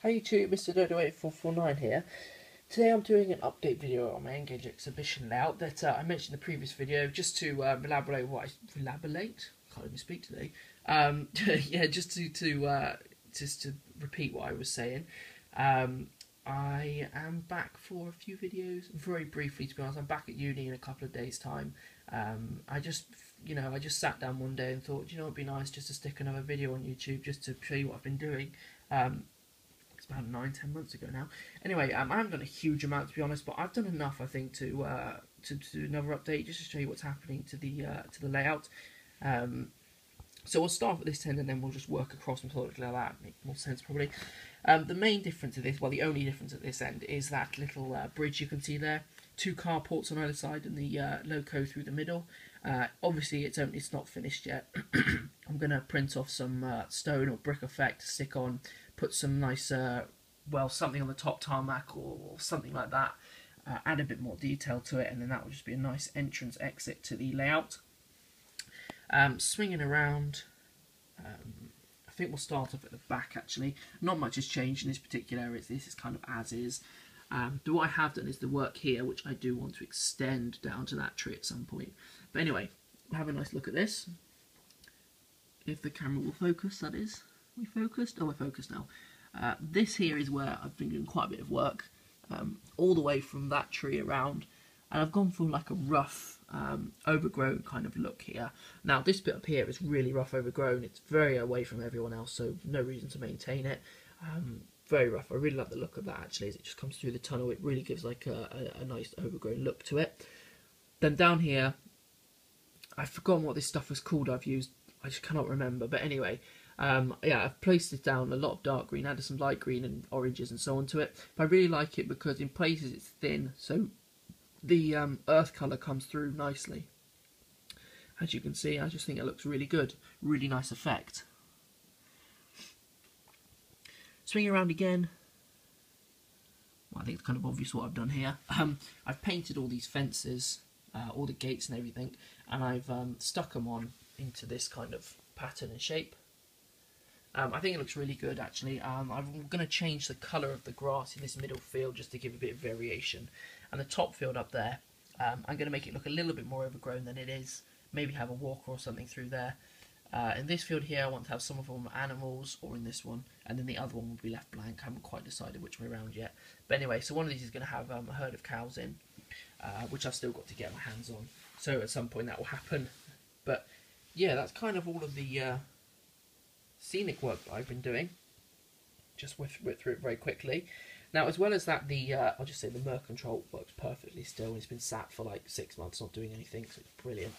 Hey YouTube, Mr. Dodo8449 here. Today I'm doing an update video on my Engage exhibition layout that I mentioned in the previous video, just to elaborate what I can't even speak today. Yeah, just to repeat what I was saying. I am back for a few videos. Very briefly, to be honest, I'm back at uni in a couple of days' time. I just sat down one day and thought, it'd be nice just to stick another video on YouTube just to show you what I've been doing. It's about 9-10 months ago now. Anyway, I haven't done a huge amount, to be honest, but I've done enough, I think, to do another update just to show you what's happening to the layout. So we'll start with this end and then we'll just work across methodically like that. Make more sense probably. The main difference of this, well, the only difference at this end is that little bridge you can see there. 2 carports on either side and the loco through the middle. Obviously, it's not finished yet. I'm going to print off some stone or brick effect to stick on, put some nice, something on the top tarmac or something like that. Add a bit more detail to it, and then that will just be a nice entrance exit to the layout. Swinging around, I think we'll start off at the back actually. Not much has changed in this particular area, this is kind of as is. What I have done is the work here, which I do want to extend down to that tree at some point. But anyway, we'll have a nice look at this. If the camera will focus, that is. We focused? Oh, we're focused now. This here is where I've been doing quite a bit of work, all the way from that tree around. And I've gone for like a rough, overgrown kind of look here. Now, this bit up here is really rough overgrown. It's very away from everyone else, so no reason to maintain it. Very rough. I really like the look of that actually, as it just comes through the tunnel. It really gives like a nice overgrown look to it. Then down here, I've forgotten what this stuff was called I've used. I just cannot remember. But anyway, yeah, I've placed it down a lot of dark green, added some light green and oranges and so on to it. But I really like it because in places it's thin, so the earth colour comes through nicely. As you can see, I just think it looks really good. Really nice effect. Swing around again. Well, I think it's kind of obvious what I've done here. I've painted all these fences, all the gates and everything, and I've stuck them on into this kind of pattern and shape. I think it looks really good actually. I'm going to change the colour of the grass in this middle field just to give a bit of variation. And the top field up there, I'm going to make it look a little bit more overgrown than it is. Maybe have a walker or something through there. In this field here, I want to have some of them animals, or in this one, and then the other one will be left blank. I haven't quite decided which way around yet. But anyway, so one of these is going to have a herd of cows in, which I've still got to get my hands on. So at some point that will happen. But yeah, that's kind of all of the scenic work that I've been doing. Just went through it very quickly. Now, as well as that, I'll just say the Mercontrol works perfectly still. It's been sat for like 6 months, not doing anything, so it's brilliant.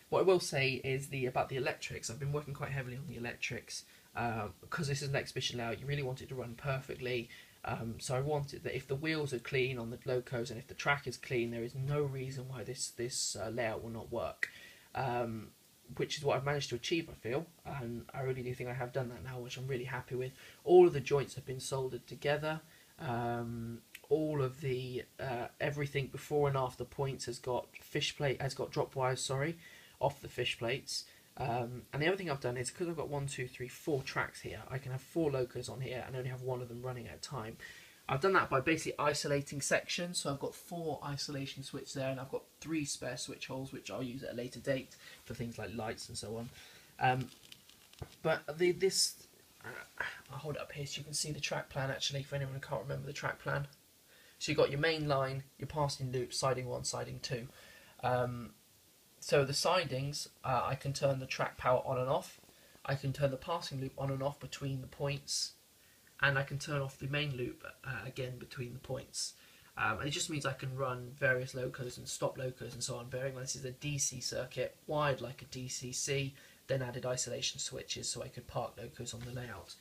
What I will say is about the electrics. I've been working quite heavily on the electrics because this is an exhibition layout. You really want it to run perfectly. So I wanted that if the wheels are clean on the locos and if the track is clean, there is no reason why this layout will not work. Which is what I've managed to achieve, I feel, and I really do think I have done that now, which I'm really happy with. All of the joints have been soldered together. All of the everything before and after points has got drop wires, off the fish plates. And the other thing I've done is, because I've got 4 tracks here, I can have 4 locos on here and only have one of them running at a time. I've done that by basically isolating sections, so I've got 4 isolation switches there, and I've got 3 spare switch holes, which I'll use at a later date for things like lights and so on. But I'll hold it up here so you can see the track plan actually, for anyone who can't remember the track plan. So you've got your main line, your passing loop, siding 1, siding 2. So the sidings, I can turn the track power on and off. I can turn the passing loop on and off between the points. And I can turn off the main loop again between the points. And it just means I can run various locos and stop locos and so on, bearing in mind this is a DC circuit, wired like a DCC, then added isolation switches so I could park locos on the layout.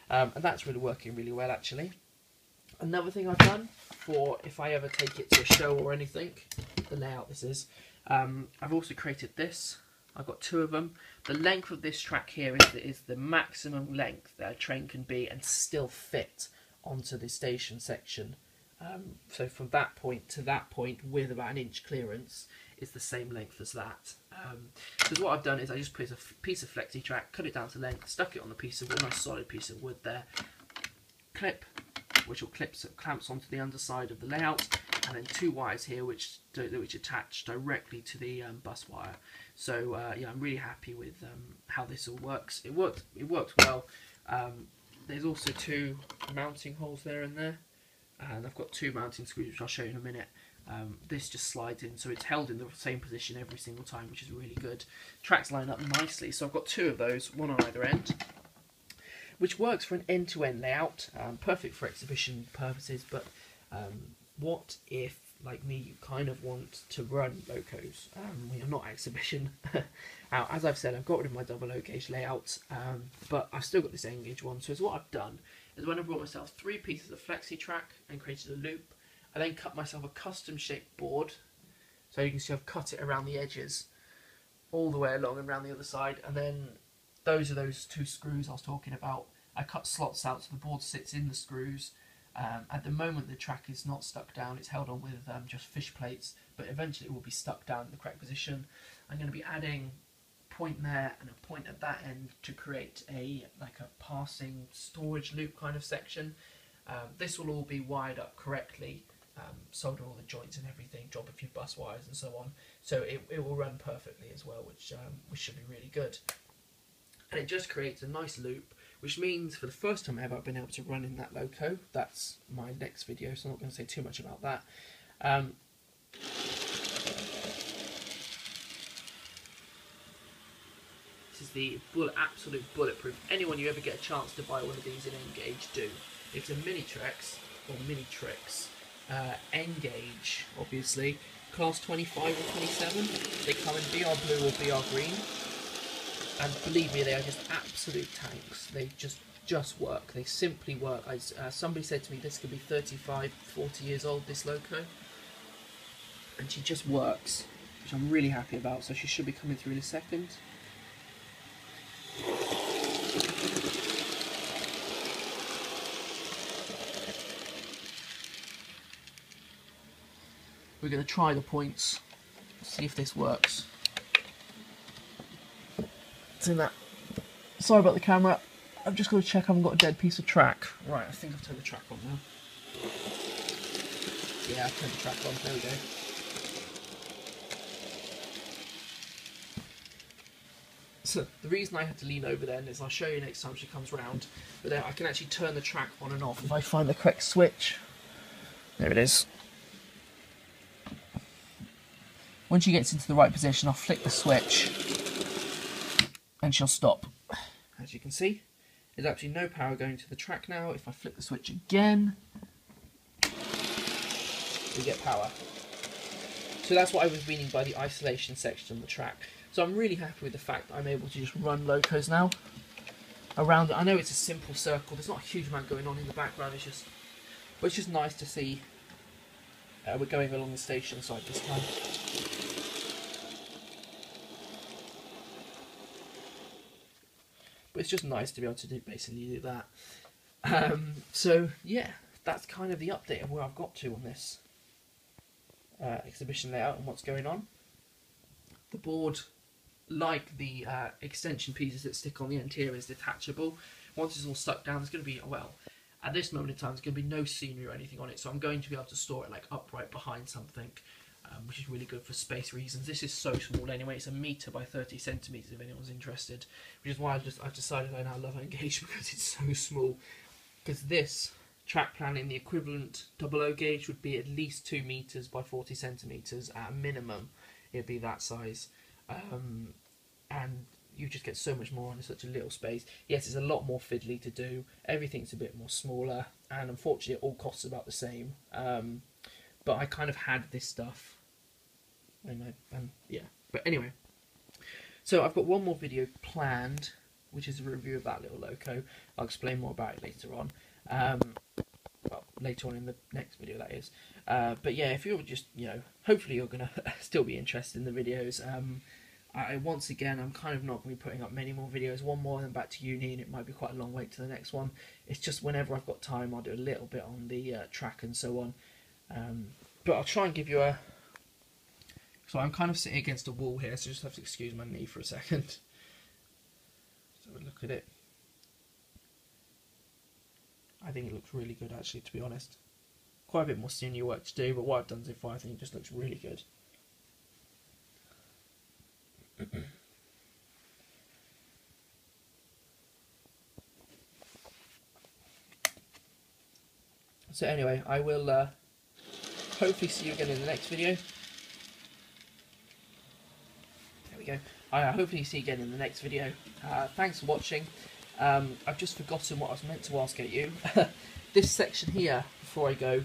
And that's really working really well actually. Another thing I've done for if I ever take it to a show or anything, the layout this is, I've also created this. I've got 2 of them. The length of this track here is the maximum length that a train can be and still fit onto the station section. So from that point to that point with about 1 inch clearance is the same length as that. So what I've done is I just put a piece of flexi track, cut it down to length, stuck it on a piece of wood, a nice solid piece of wood there, clip, which will clamps onto the underside of the layout, and then 2 wires here which attach directly to the bus wire. So yeah, I'm really happy with how this all works. It works well. There's also 2 mounting holes there and there, and I've got 2 mounting screws which I'll show you in a minute. This just slides in, so it's held in the same position every single time, which is really good. Tracks line up nicely, so I've got 2 of those, one on either end, which works for an end-to-end layout, perfect for exhibition purposes. But what if, like me, you kind of want to run locos when you're not exhibition? Now, as I've said, I've got rid of my double O gauge layout, but I've still got this N gauge one. So what I've done is when I brought myself 3 pieces of flexi track and created a loop, I then cut myself a custom shaped board. So you can see I've cut it around the edges all the way along and around the other side, and then those are those 2 screws I was talking about. I cut slots out so the board sits in the screws. At the moment the track is not stuck down, it's held on with just fish plates, but eventually it will be stuck down in the correct position. I'm going to be adding a point there and a point at that end to create like a passing storage loop kind of section. This will all be wired up correctly, solder all the joints and everything, drop a few bus wires and so on, so it will run perfectly as well, which should be really good. And it just creates a nice loop, which means for the first time ever I've been able to run in that loco. That's my next video, so I'm not going to say too much about that. This is the absolute bulletproof. Anyone you ever get a chance to buy one of these in N-Gauge, do. It's a Mini-Trex, or Mini-Trix, N-Gauge, obviously, class 25 or 27. They come in BR blue or BR green. And believe me, they are just absolute tanks. They just work. They simply work. Somebody said to me this could be 35, 40 years old, this loco. And she just works, which I'm really happy about. So she should be coming through in a second. We're going to try the points, see if this works. It's in that. Sorry about the camera. I've just got to check I haven't got a dead piece of track. Right, I think I've turned the track on now. Yeah, I've turned the track on. There we go. So the reason I had to lean over then is I'll show you next time she comes round. But then I can actually turn the track on and off if I find the correct switch. There it is. When she gets into the right position, I'll flick the switch and she'll stop. As you can see, there's actually no power going to the track now. If I flick the switch again, we get power. So that's what I was meaning by the isolation section on the track. So I'm really happy with the fact that I'm able to just run locos now around it. I know it's a simple circle, there's not a huge amount going on in the background, but it's just nice to see we're going along the station side this time. But it's just nice to be able to basically do that. So yeah, that's kind of the update of where I've got to on this exhibition layout and what's going on. The board, like the extension pieces that stick on the end here, is detachable. Once it's all stuck down, there's going to be, well, at this moment in time, there's going to be no scenery or anything on it, so I'm going to be able to store it like upright behind something, which is really good for space reasons. This is so small anyway, it's 1 metre by 30 centimetres if anyone's interested, which is why I've decided I now love N-Gauge, because it's so small. Because this track planning, the equivalent double O gauge would be at least 2 metres by 40 centimetres at a minimum. It'd be that size, and you just get so much more in such a little space. Yes, it's a lot more fiddly to do, everything's a bit more smaller, and unfortunately it all costs about the same. But I kind of had this stuff, and yeah. But anyway, so I've got one more video planned, which is a review of that little loco. I'll explain more about it later on. Well, later on in the next video, that is. But yeah, if you're just, hopefully you're going to still be interested in the videos. Once again, I'm kind of not going to be putting up many more videos. One more and then back to uni, and it might be quite a long wait to the next one. It's just whenever I've got time, I'll do a little bit on the track and so on. But I'll try and give you a... So I'm kind of sitting against a wall here, so just have to excuse my knee for a second. Let's have a look at it. I think it looks really good actually, to be honest. Quite a bit more senior work to do, but what I've done so far I think it just looks really good. So anyway, I will hopefully see you again in the next video. There we go. I hopefully see you again in the next video. Thanks for watching. I've just forgotten what I was meant to ask at you. This section here, before I go,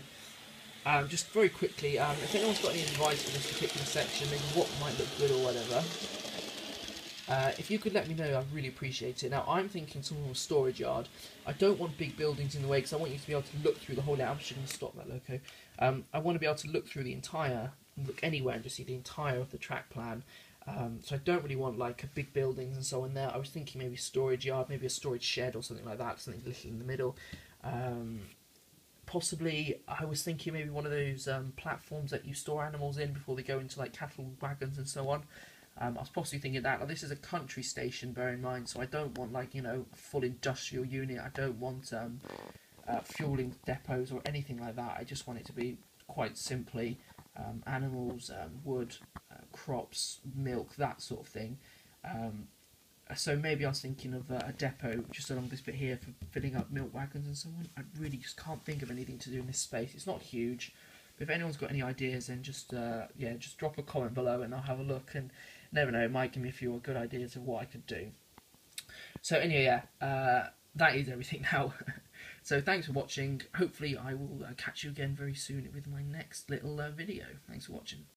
just very quickly, if anyone's got any advice for this particular section, maybe what might look good or whatever, if you could let me know, I'd really appreciate it. Now, I'm thinking some sort of storage yard. I don't want big buildings in the way, because I want you to be able to look through the whole layout. I'm just going to stop that loco. I want to be able to look through the entire, look anywhere and just see the entire of the track plan. So I don't really want like a big buildings and so on there. I was thinking maybe storage yard, maybe a storage shed or something like that, something little in the middle. Possibly, I was thinking maybe one of those platforms that you store animals in before they go into like cattle wagons and so on. I was possibly thinking that. Now, this is a country station, bear in mind, so I don't want like, you know, a full industrial unit. I don't want fueling depots or anything like that. I just want it to be quite simply animals, wood, crops, milk, that sort of thing. So maybe I was thinking of a depot just along this bit here for filling up milk wagons and so on. I really just can't think of anything to do in this space. It's not huge, but if anyone's got any ideas, then just yeah, just drop a comment below and I'll have a look. And never know, it might give me a few good ideas of what I could do. So anyway, yeah, that is everything now. So thanks for watching. Hopefully I will catch you again very soon with my next little video. Thanks for watching.